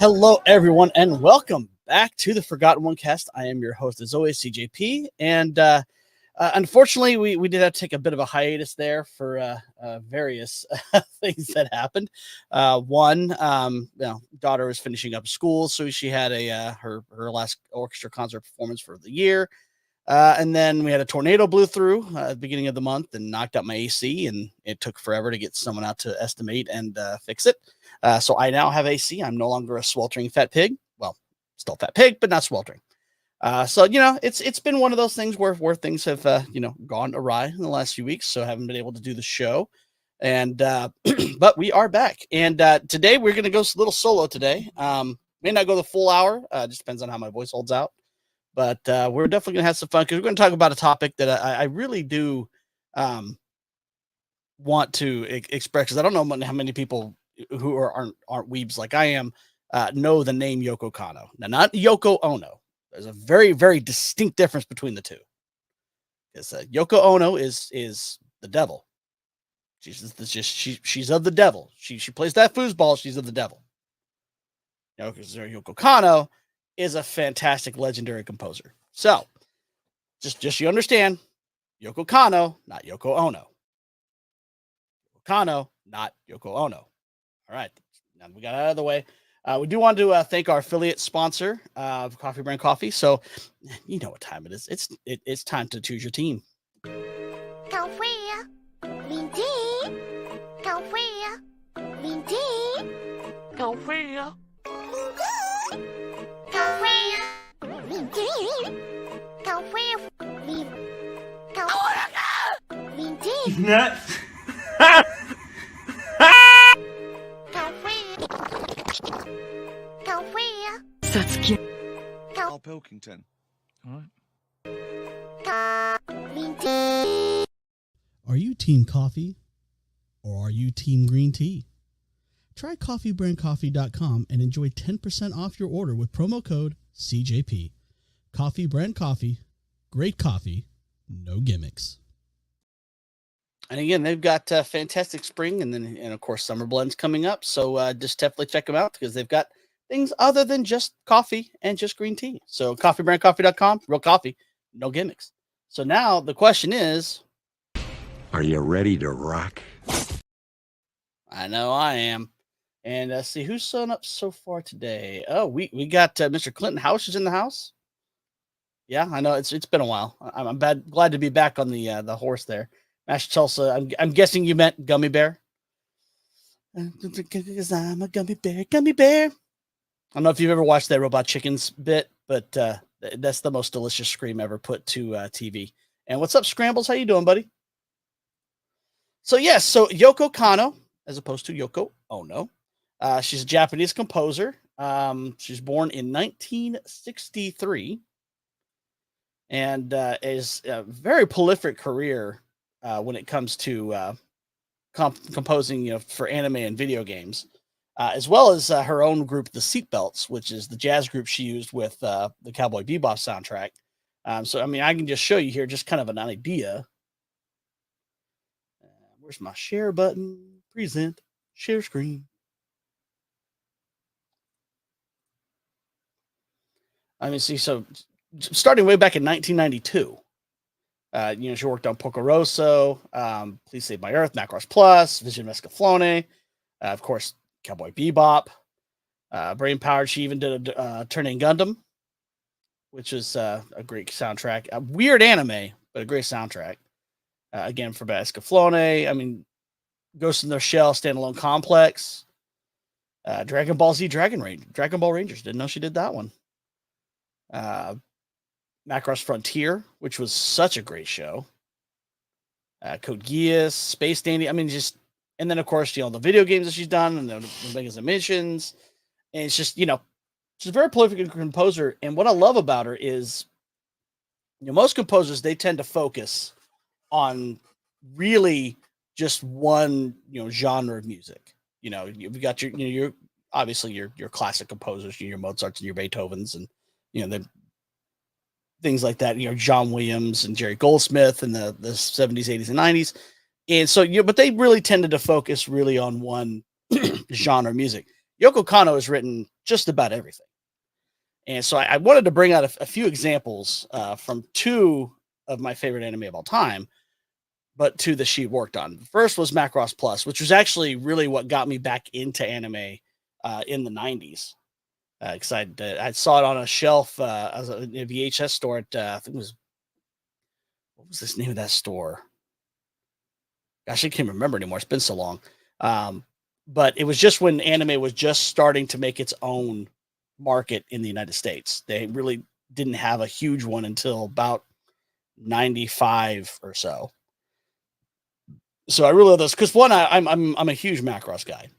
Hello, everyone, and welcome back to the Forgotten OneCast. I am your host, as always, CJP, and unfortunately, we did have to take a bit of a hiatus there for various things that happened. Daughter was finishing up school, so she had her last orchestra concert performance for the year. And then we had a tornado blew through at the beginning of the month and knocked out my AC, and it took forever to get someone out to estimate and fix it. So I now have AC. I'm no longer a sweltering fat pig. Well, still fat pig, but not sweltering. So it's been one of those things where things have gone awry in the last few weeks. So I haven't been able to do the show, and but we are back. And today we're going to go a little solo today. May not go the full hour. Just depends on how my voice holds out. But we're definitely going to have some fun because we're going to talk about a topic that I really do want to express, because I don't know how many people who aren't weebs like I am know the name Yoko Kanno. Now, not Yoko Ono. There's a very, very distinct difference between the two. Because Yoko Ono is the devil. She's of the devil. She plays that foosball. She's of the devil. Yoko Kanno is a fantastic, legendary composer. So, just you understand, Yoko Kanno, not Yoko Ono. Yoko Kanno, not Yoko Ono. All right, now we got out of the way. We do want to thank our affiliate sponsor, Coffee Brand Coffee. So, you know what time it is. It's time to choose your team. Nuts. Al Pilkington. All right. Are you team coffee or are you team green tea? Try coffeebrandcoffee.com and enjoy 10% off your order with promo code CJP. Coffee Brand Coffee, great coffee, no gimmicks. And again, they've got fantastic spring and of course summer blends coming up. So just definitely check them out because they've got things other than just coffee and just green tea. So coffeebrandcoffee.com, real coffee, no gimmicks. So now the question is, are you ready to rock? I know I am. And let's see who's showing up so far today. Oh, we got Mr. Clinton House is in the house. Yeah, I know it's been a while. I'm glad to be back on the horse there. Master Tulsa, I'm guessing you meant Gummy Bear. Because I'm a gummy bear. I don't know if you've ever watched that Robot Chickens bit, but that's the most delicious scream ever put to TV. And what's up, Scrambles? How you doing, buddy? So yes, so Yoko Kanno, as opposed to Yoko Ono. She's a Japanese composer. She was born in 1963 and is a very prolific career when it comes to composing, for anime and video games, as well as her own group, the Seatbelts, which is the jazz group she used with the Cowboy Bebop soundtrack. So, I mean, I can just show you here just kind of an idea. Where's my share button? Present, share screen. I mean, see, so starting way back in 1992, she worked on Porco Rosso, Please Save My Earth, Macross Plus, Vision of Escaflowne, of course, Cowboy Bebop, Brain Powered. She even did a Turning Gundam, which is a great soundtrack. A weird anime, but a great soundtrack. Again, for Escaflowne, I mean, Ghost in the Shell, Standalone Complex, Dragon Ball Z, Dragon Ball Rangers. Didn't know she did that one. Macross Frontier, which was such a great show. Code Geass, Space Dandy. I mean, and then of course, the video games that she's done and the Megas and Missions. And it's just, she's a very prolific composer. And what I love about her is, most composers, they tend to focus on really just one, genre of music. You've got your obviously your classic composers, your Mozarts and your Beethovens, and the things like that. John Williams and Jerry Goldsmith in the 70s, 80s, and 90s. And so, but they really tended to focus really on one genre of music. Yoko Kanno has written just about everything. And so I wanted to bring out a few examples from two of my favorite anime of all time, but two that she worked on. The first was Macross Plus, which was actually really what got me back into anime in the 90s. Because I saw it on a shelf as a VHS store at, I think it was, what was this name of that store? Gosh, I can't remember anymore. It's been so long. But it was just when anime was just starting to make its own market in the United States. They really didn't have a huge one until about 95 or so. So I really love those because one, I'm a huge Macross guy.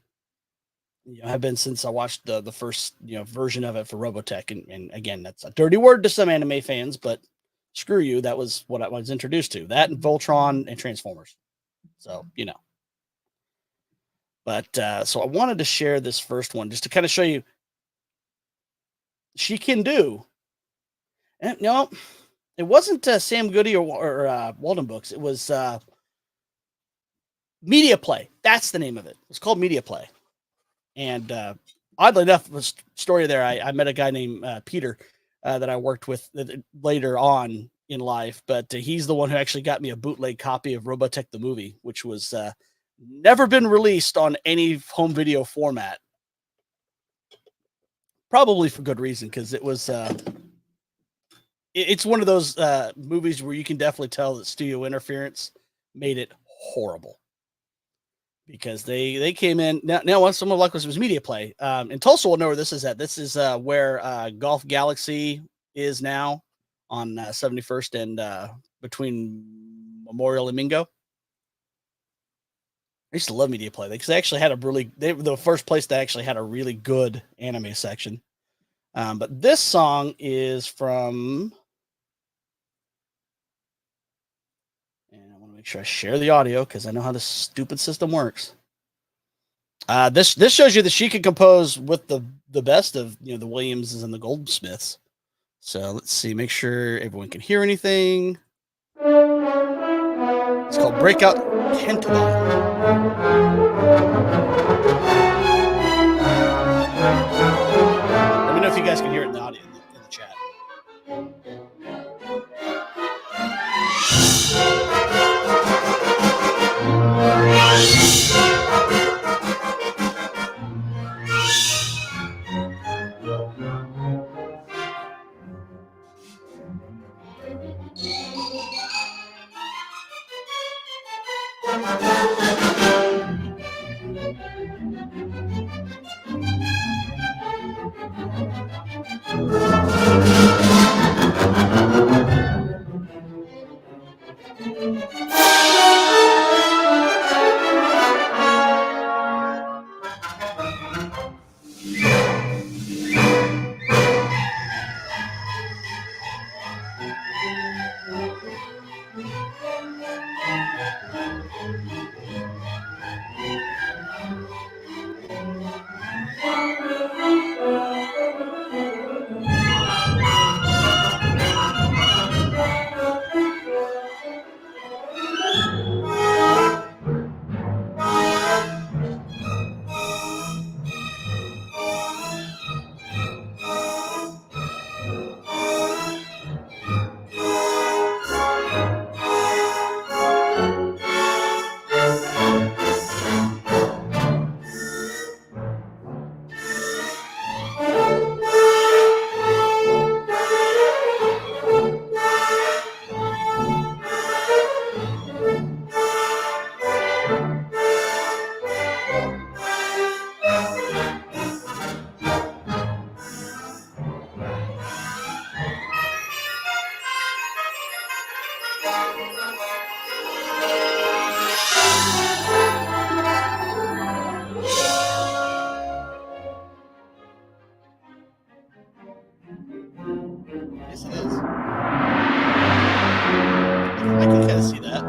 I've been since I watched the first version of it for Robotech, and again, that's a dirty word to some anime fans, but screw you, that was what I was introduced to. That and Voltron and Transformers. So But so I wanted to share this first one just to kind of show you she can do. And no, it wasn't Sam Goody or Walden Books. It was Media Play. That's the name of it. It's called Media Play. And oddly enough, the story there, I met a guy named Peter that I worked with later on in life, but he's the one who actually got me a bootleg copy of Robotech the movie, which was never been released on any home video format. Probably for good reason, because it was it's one of those movies where you can definitely tell that studio interference made it horrible. Because they came in now once someone like this was Media Play. And Tulsa will know where this is at. This is where Golf Galaxy is now on 71st and between Memorial and Mingo. I used to love Media Play because they actually had they were the first place that actually had a really good anime section. But this song is from, and I want to make sure I share the audio because I know how this stupid system works. This shows you that she could compose with the best of the Williamses and the Goldsmiths. So let's see, make sure everyone can hear anything. It's called Breakout Kentuba. Let me know if you guys can hear it in the audio in the chat. Yes, it is. I can kind of see that.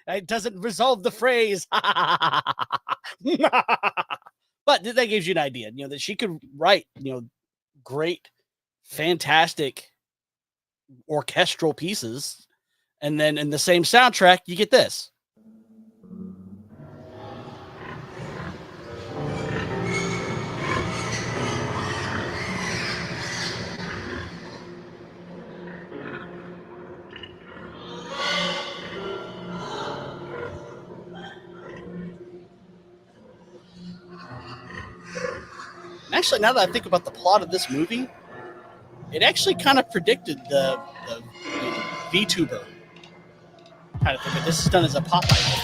It doesn't resolve the phrase. But that gives you an idea, that she could write, great, fantastic orchestral pieces. And then in the same soundtrack, you get this. Actually, now that I think about the plot of this movie, it actually kind of predicted the VTuber kind of thing, but this is done as a pop idol.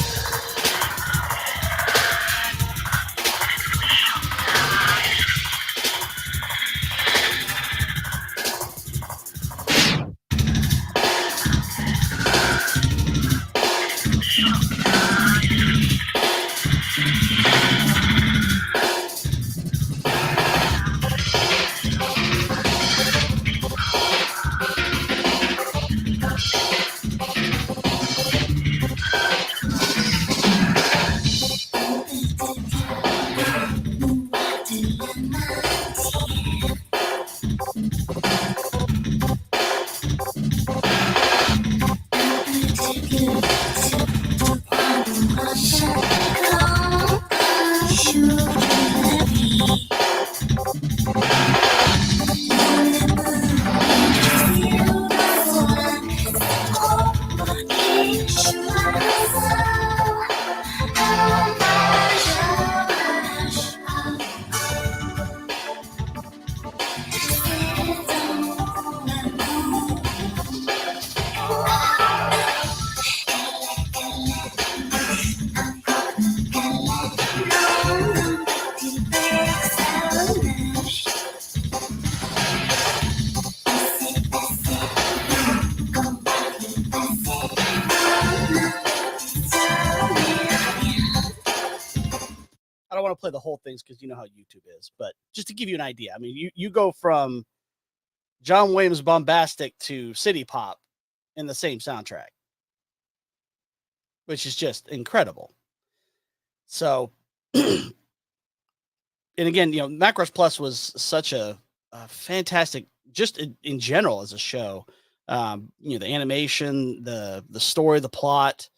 I don't want to play the whole things because you know how YouTube is, but just to give you an idea, I mean, you go from John Williams bombastic to city pop in the same soundtrack, which is just incredible. So, and again, Macross Plus was such a fantastic, just in general as a show. The animation, the story, the plot,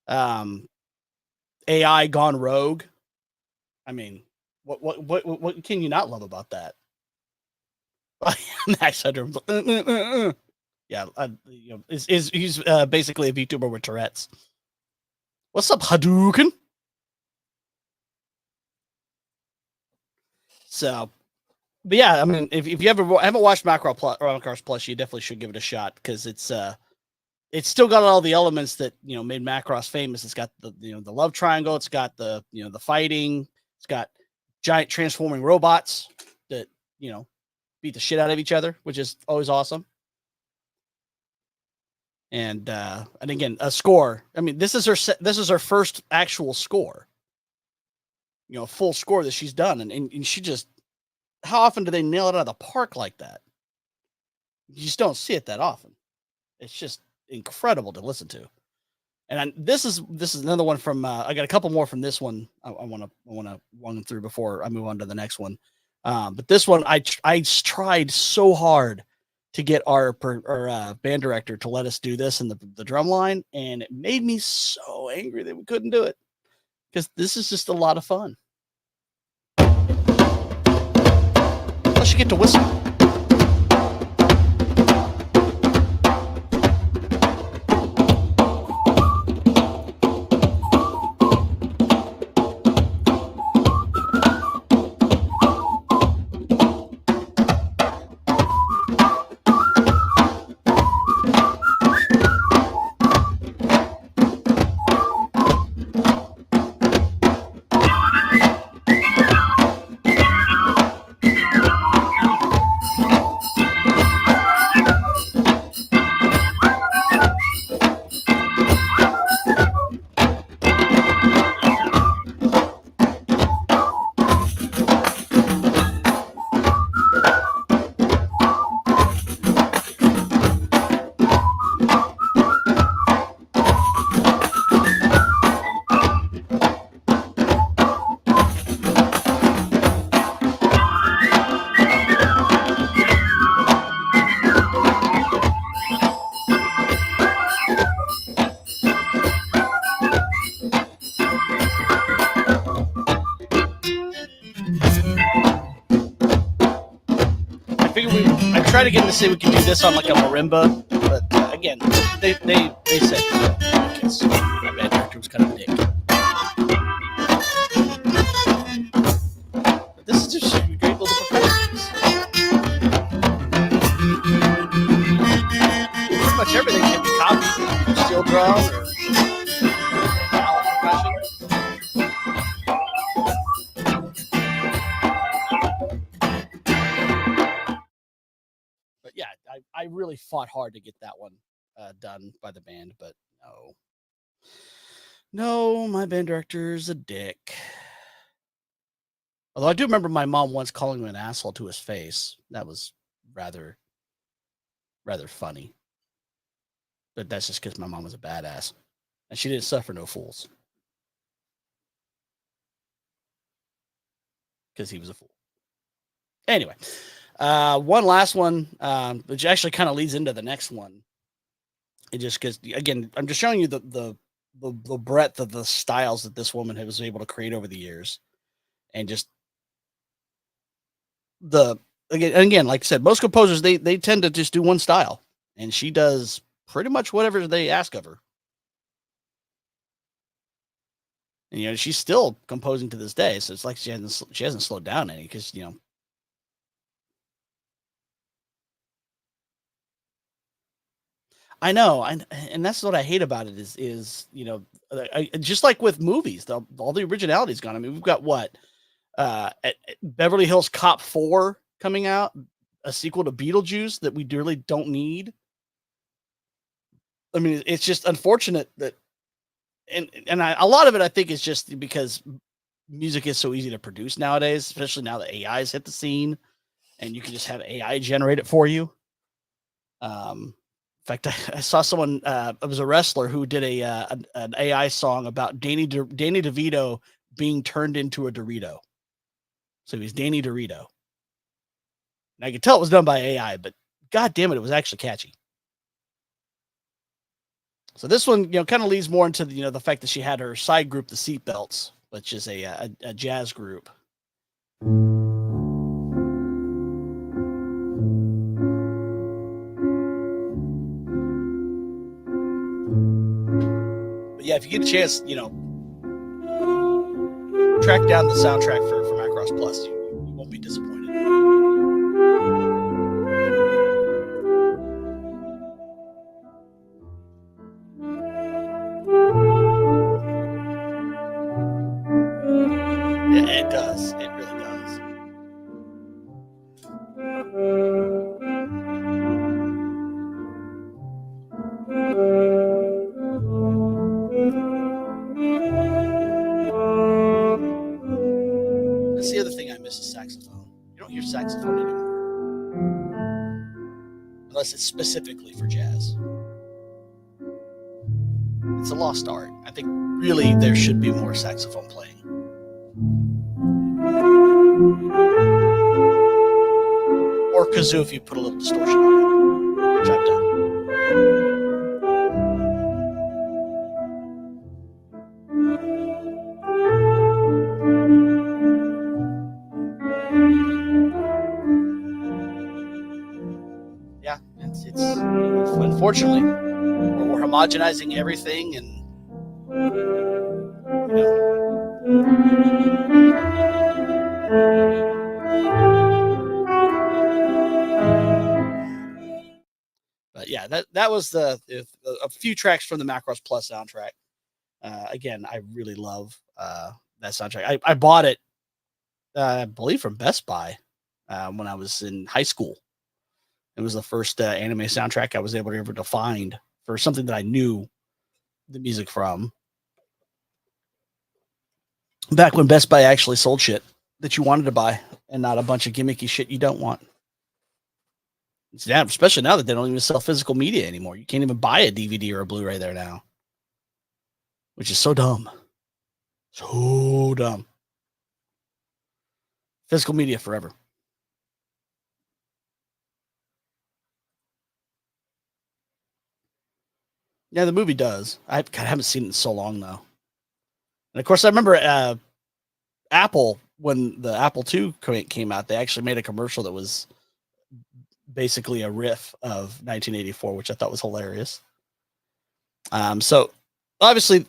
AI gone rogue. I mean, what can you not love about that? Max Headroom. Yeah, he's basically a VTuber with Tourette's. What's up, Hadouken? So, but yeah, I mean, if you haven't watched Macross Plus, you definitely should give it a shot because it's still got all the elements that made Macross famous. It's got the the love triangle. It's got the the fighting. It's got giant transforming robots that beat the shit out of each other, which is always awesome. And again, a score. I mean, this is her first actual score. Full score that she's done, and she just. How often do they nail it out of the park like that? You just don't see it that often. It's just incredible to listen to. And this is another one from. I got a couple more from this one. I want to run through before I move on to the next one. But this one, I tried so hard to get our band director to let us do this in the drum line, and it made me so angry that we couldn't do it because this is just a lot of fun. Plus, you get to whistle. tried to get them to say we could do this on like a marimba, but again, they said because my band director was kind of a dick. But this is just a great little performance. Pretty much everything can be copied. Steel drum or percussion. But yeah, I really fought hard to get that one done by the band, but no, my band director's a dick. Although I do remember my mom once calling him an asshole to his face. That was rather funny. But that's just because my mom was a badass. And she didn't suffer no fools. Because he was a fool. Anyway, one last one, which actually kind of leads into the next one. It just because, again, I'm just showing you the breadth of the styles that this woman was able to create over the years. And just again, like I said, most composers, they tend to just do one style. And she does pretty much whatever they ask of her. And, she's still composing to this day. So it's like she hasn't slowed down any because, I know. And that's what I hate about it is just like with movies, all the originality is gone. I mean, we've got what? At Beverly Hills Cop 4 coming out, a sequel to Beetlejuice that we really don't need. I mean, it's just unfortunate that, and a lot of it, I think, is just because music is so easy to produce nowadays, especially now that AI's hit the scene, and you can just have AI generate it for you. In fact, I saw someone. It was a wrestler who did an AI song about Danny DeVito being turned into a Dorito. So he's Danny Dorito. And I could tell it was done by AI, but god damn it, it was actually catchy. So this one, kind of leads more into the fact that she had her side group, the Seatbelts, which is a jazz group. But yeah, if you get a chance, track down the soundtrack for Macross Plus, you won't be disappointed. Yeah, it does. It really does. That's the other thing I miss is saxophone. You don't hear saxophone anymore. Unless it's specifically for jazz. It's a lost art. I think really there should be more saxophone playing. Or kazoo if you put a little distortion on it, which I've done. Yeah, it's unfortunately we're homogenizing everything, and but yeah, that was a few tracks from the Macross Plus soundtrack. Again, I really love that soundtrack. I bought it, I believe, from Best Buy when I was in high school. It was the first anime soundtrack I was able to find for something that I knew the music from. Back when Best Buy actually sold shit that you wanted to buy and not a bunch of gimmicky shit you don't want. Yeah, especially now that they don't even sell physical media anymore. You can't even buy a DVD or a Blu-ray there now, which is so dumb. So dumb. Physical media forever. Yeah, the movie does. I haven't seen it in so long, though. And of course, I remember Apple, when the Apple II came out, they actually made a commercial that was basically a riff of 1984, which I thought was hilarious. So obviously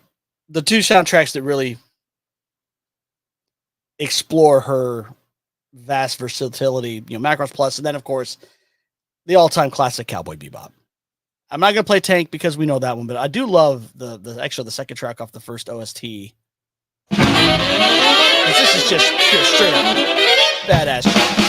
the two soundtracks that really explore her vast versatility, Macross Plus, and then of course the all-time classic Cowboy Bebop. I'm not gonna play Tank because we know that one, but I do love the second track off the first OST. This is just pure straight up badass tracks.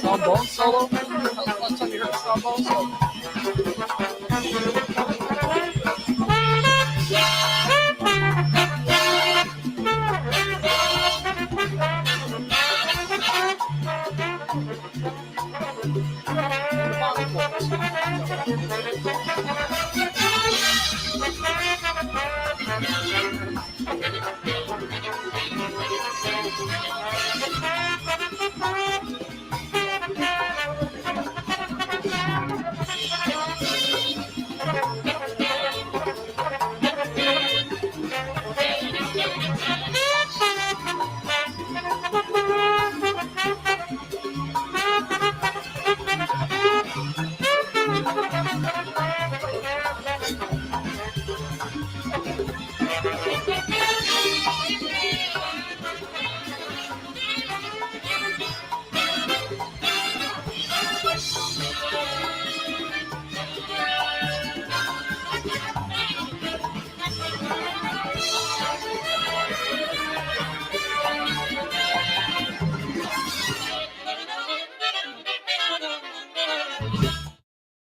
Trombone solo? Last time you heard a trombone solo?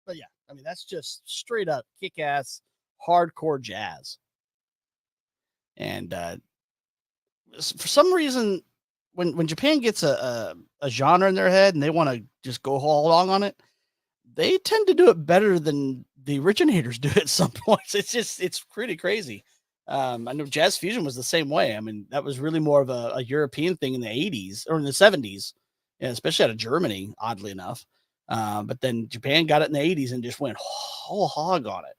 But yeah, I mean, that's just straight up kick ass, hardcore jazz. And for some reason, when Japan gets a genre in their head and they want to just go all along on it, they tend to do it better than the originators do at some points. It's pretty crazy. I know jazz fusion was the same way. I mean, that was really more of a European thing in the 80s or in the 70s, especially out of Germany, oddly enough. But then Japan got it in the 80s and just went whole hog on it.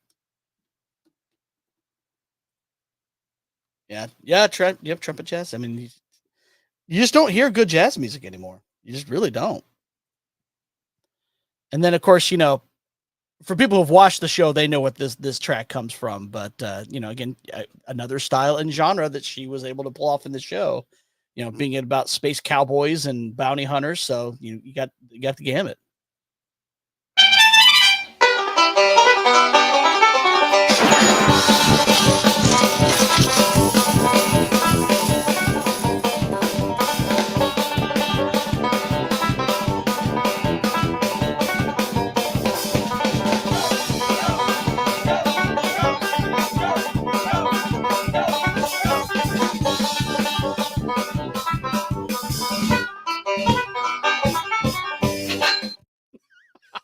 Yeah, trumpet jazz. I mean, you just don't hear good jazz music anymore. You just really don't. And then, of course, for people who've watched the show, they know what this track comes from. But again, another style and genre that she was able to pull off in the show. Being about space cowboys and bounty hunters. So you got the gamut.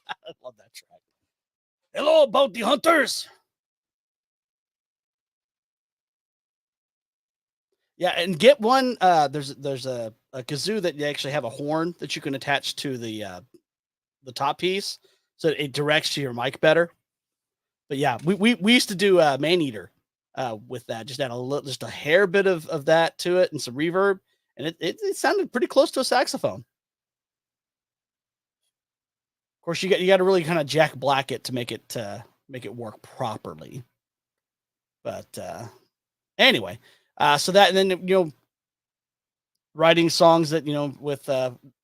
I love that track. Hello, bounty hunters. Yeah, and get one. There's a kazoo that you actually have a horn that you can attach to the top piece, so it directs to your mic better. But yeah, we used to do Man Eater with that. Just add just a hair bit of that to it and some reverb, and it sounded pretty close to a saxophone. Of course, you got to really kind of Jack Black it to make it work properly. But anyway, so that, and then writing songs that with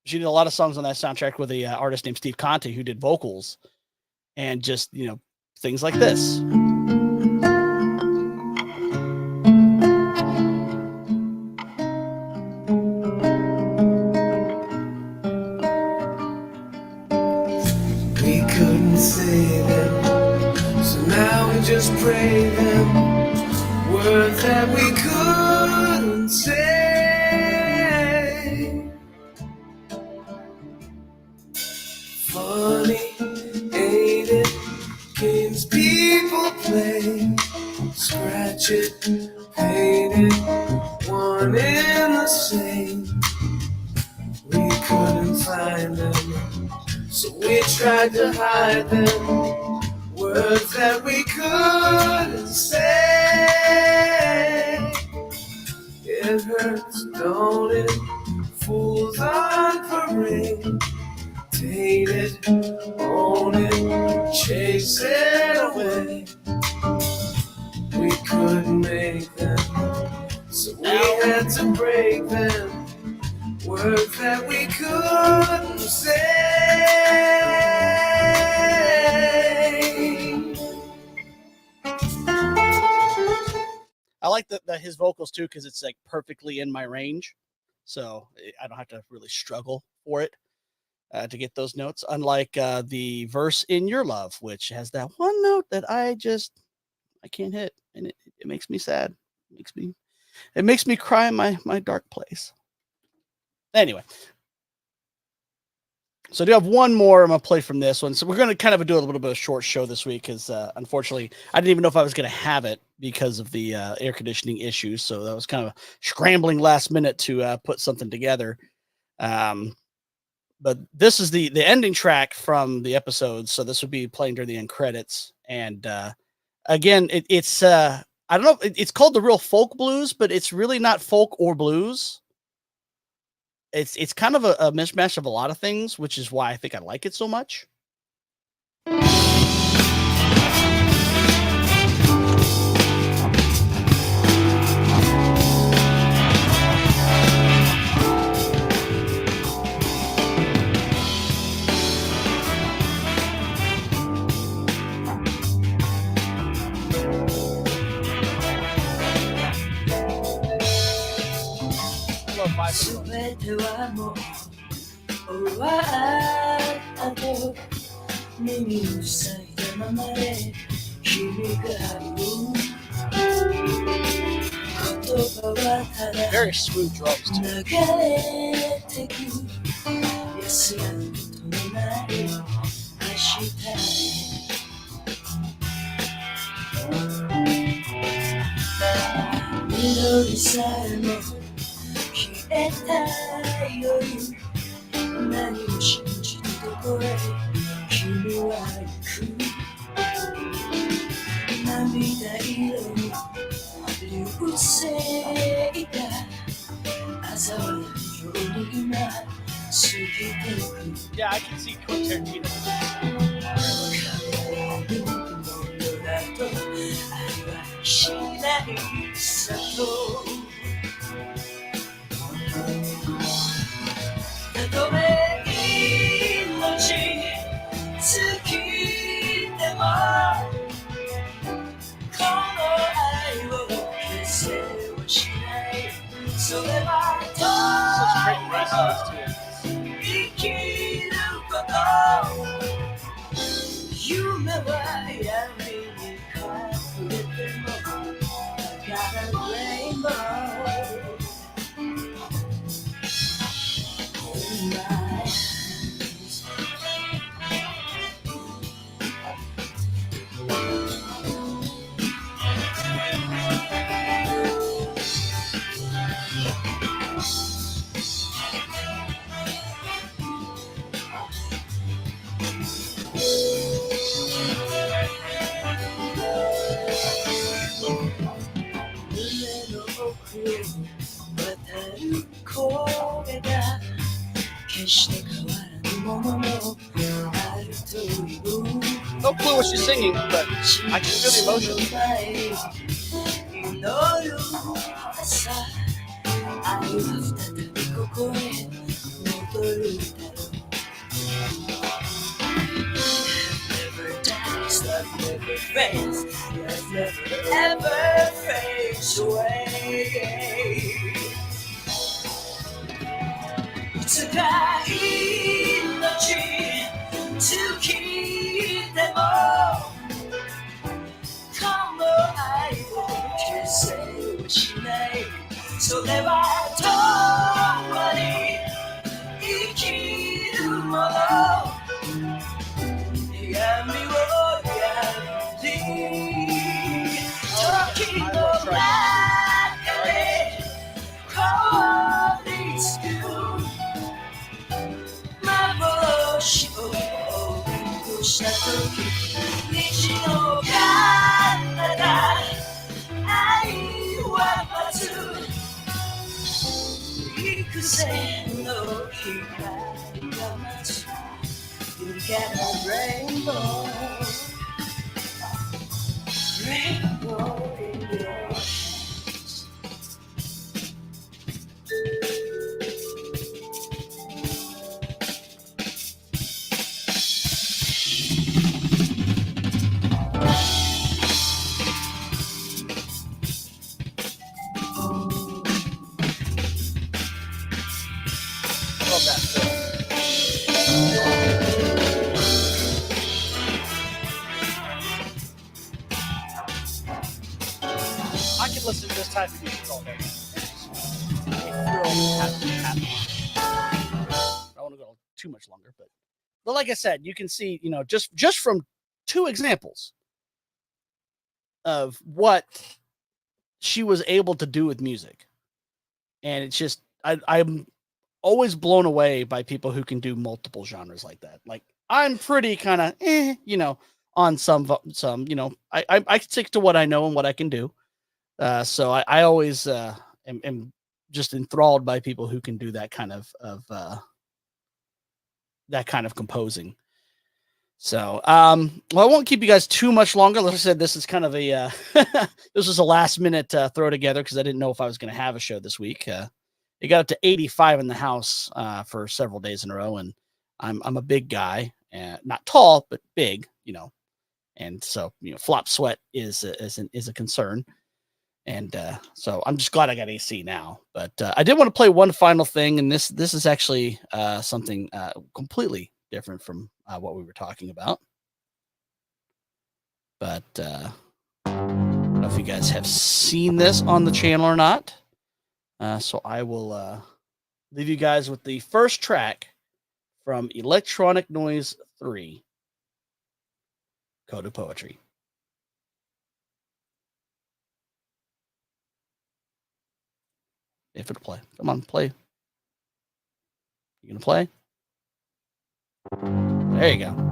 she did a lot of songs on that soundtrack with a artist named Steve Conte who did vocals, and just things like this. We couldn't say them, so now we just pray them. Words that we couldn't say. Funny, ain't it? Games people play. Scratch it, paint it, one and the same. We couldn't find them, so we tried to hide them. Words that we couldn't say. It hurts, don't it? Fools on parade. Taint it, own it, chase it away. We couldn't make them, so we had to break them. Words that we couldn't say. I like that his vocals too, because it's like perfectly in my range, so I don't have to really struggle for it to get those notes. Unlike the verse in Your Love, which has that one note that I can't hit, and it makes me sad. It makes me cry in my dark place. Anyway, so I do have one more I'm going to play from this one. So we're going to kind of do a little bit of a short show this week because unfortunately I didn't even know if I was going to have it because of the air conditioning issues. So that was kind of scrambling last minute to put something together. But this is the ending track from the episode. So this would be playing during the end credits. And again, it's I don't know. It's called the Real Folk Blues, but it's really not folk or blues. It's kind of a mishmash of a lot of things, which is why I think I like it so much. I love my 全てはもう終わったと耳を塞いだままで君が言う言葉はただ very smooth drums too. 流れてく安らぐことのない明日へ緑さえも消えた夜何を信じてどこへ君は行く涙色の流星が嘲笑うように今過ぎていく Yeah, I can see Quentin Tarantino. 彼のものだと愛はしないさとたとえ命尽きてもこの愛を消せはしないそれは Such great bass too. 生きること夢は闇に隠れても Got a rainbow in my eyes. 奥へ渡る声が決して変わらぬものもあるという No clue what she's singing, but I can feel the emotion. 祈る朝愛は再びここへ戻るだろう Never dies, love never fades, love never ever fades away いつか命尽きてもこの愛を消せはしないそれは共に生きるもの闇を破り時の中で凍りつく幻を起こした時虹の彼方愛は待つ幾千の光が待つ You get a rainbow Rainbow in your eyes Love that film. I could listen to this type of music all day. I don't want to go too much longer, but like I said, you can see, just from two examples of what she was able to do with music, and it's just I'm always blown away by people who can do multiple genres like that. Like I'm pretty kind of on some I stick to what I know and what I can do. So I always am just enthralled by people who can do that kind of composing. So well, I won't keep you guys too much longer. Like I said, this is kind of a this was a last minute throw together because I didn't know if I was going to have a show this week. It got up to 85 in the house for several days in a row, and I'm a big guy, not tall but big, and so flop sweat is a concern. And so I'm just glad I got AC now. But I did want to play one final thing, and this is actually something completely different from what we were talking about. But I don't know if you guys have seen this on the channel or not. So I will leave you guys with the first track from Electronic Noise 3, Code of Poetry. If it'll play. Come on, play. You gonna play? There you go.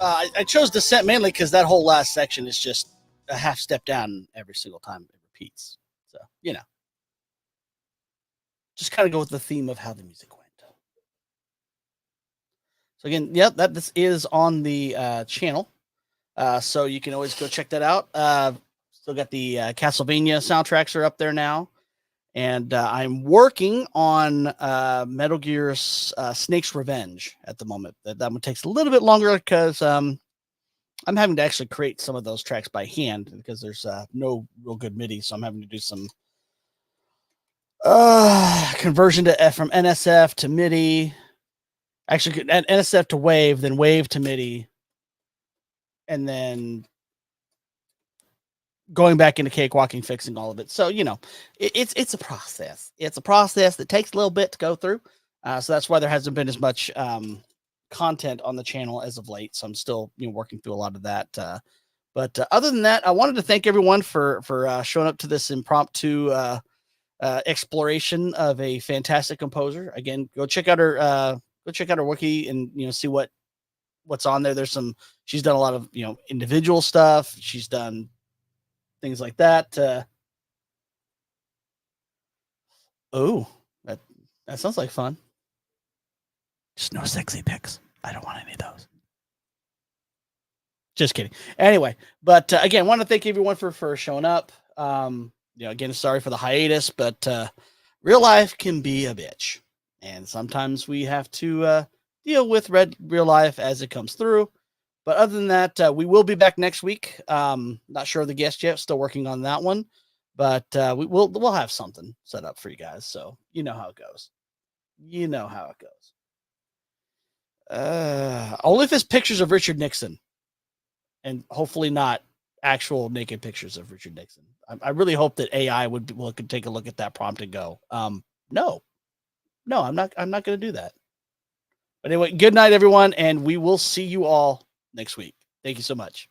I chose Descent mainly because that whole last section is just a half step down every single time it repeats. So, just kind of go with the theme of how the music went. So again, yep, this is on the channel. So you can always go check that out. Still got the Castlevania soundtracks are up there now. And I'm working on Metal Gear's Snake's Revenge at the moment. That one takes a little bit longer because I'm having to actually create some of those tracks by hand because there's no real good MIDI. So I'm having to do some conversion to from NSF to MIDI. Actually, NSF to Wave, then Wave to MIDI, and then going back into cakewalking, fixing all of it. So, it's a process. It's a process that takes a little bit to go through. So that's why there hasn't been as much content on the channel as of late. So I'm still working through a lot of that. But other than that, I wanted to thank everyone for showing up to this impromptu exploration of a fantastic composer. Again, go check out her wiki and see what's on there. She's done a lot of individual stuff. She's done things like that. That sounds like fun. Just no sexy pics. I don't want any of those. Just kidding. Anyway, but again, want to thank everyone for showing up. Again, sorry for the hiatus, but real life can be a bitch, and sometimes we have to deal with real life as it comes through. But other than that, we will be back next week. Not sure of the guest yet. Still working on that one, but we'll have something set up for you guys. So you know how it goes. Only if it's pictures of Richard Nixon, and hopefully not actual naked pictures of Richard Nixon. I really hope that AI could take a look at that prompt and go, no, I'm not going to do that. But anyway, good night, everyone, and we will see you all next week. Thank you so much.